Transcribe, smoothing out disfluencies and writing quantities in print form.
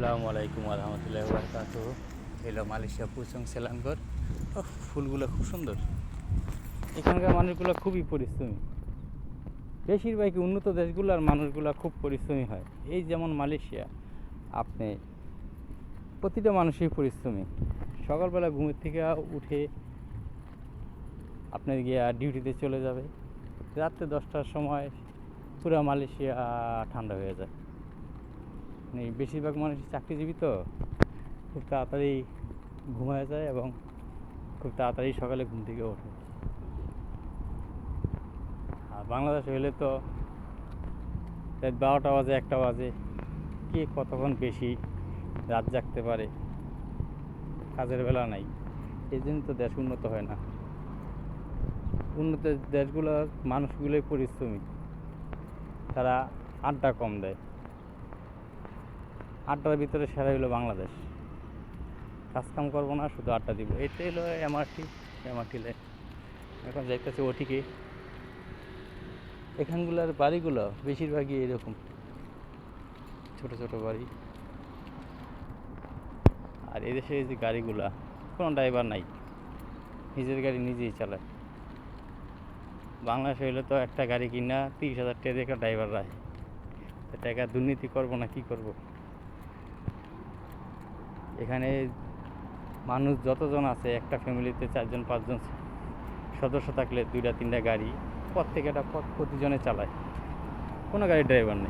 আসসালামু আলাইকুম রহমতুল্লাহি ওয়া বারাকাতুহু। এলো মালয়েশিয়া পুচং সেলাঙ্গর। ফুলগুলো খুব সুন্দর। এখানকার মানুষগুলো খুবই পরিশ্রমী। বেশিরভাগই উন্নত দেশগুলোর মানুষগুলো খুব পরিশ্রমী হয়। এই যেমন মালয়েশিয়া, আপনি প্রতিটা মানুষই পরিশ্রমী। সকালবেলা ঘুমের থেকে উঠে আপনার গিয়ে ডিউটিতে চলে যাবে, রাত্রে 10টার সময় পুরো মালয়েশিয়া ঠান্ডা হয়ে যায়। মানে বেশিরভাগ মানুষই চাকরিজীবী, তো খুব তাড়াতাড়ি ঘুমায় যায় এবং খুব তাড়াতাড়ি সকালে ঘুম থেকে ওঠে। আর বাংলাদেশে হলে তো রাত 12টা বাজে, 1টা বাজে, কে কতক্ষণ বেশি রাত জাগতে পারে, কাজের বেলা নাই। এই জন্য তো দেশ উন্নত হয় না। উন্নত দেশগুলোর মানুষগুলোই পরিশ্রমী, তারা আড্ডা কম দেয়। আড্ডার ভিতরে সেরা হলো বাংলাদেশ। কাজকাম করবো না, শুধু আড্ডা দিব। এটাই হলো এমআরটি লাইন। এখন যাইতেছে ওটিকে। এখানগুলোর বাড়িগুলো বেশিরভাগই এরকম ছোট ছোট বাড়ি। আর এদেশে এই যে গাড়িগুলা, কোনো ড্রাইভার নাই, নিজের গাড়ি নিজেই চালায়। বাংলাদেশে হইলে তো একটা গাড়ি কিনা 30,000 টাকা দিয়ে একটা ড্রাইভার রাখে। টাকা দুর্নীতি করবো না কি করব? এখানে মানুষ যতজন আছে, একটা ফ্যামিলিতে 4জন 5জন সদস্য থাকলে 2টা 3টা গাড়ি প্রত্যেকটা প্রতিজনে চালায়, কোনো গাড়ির ড্রাইভার নেই।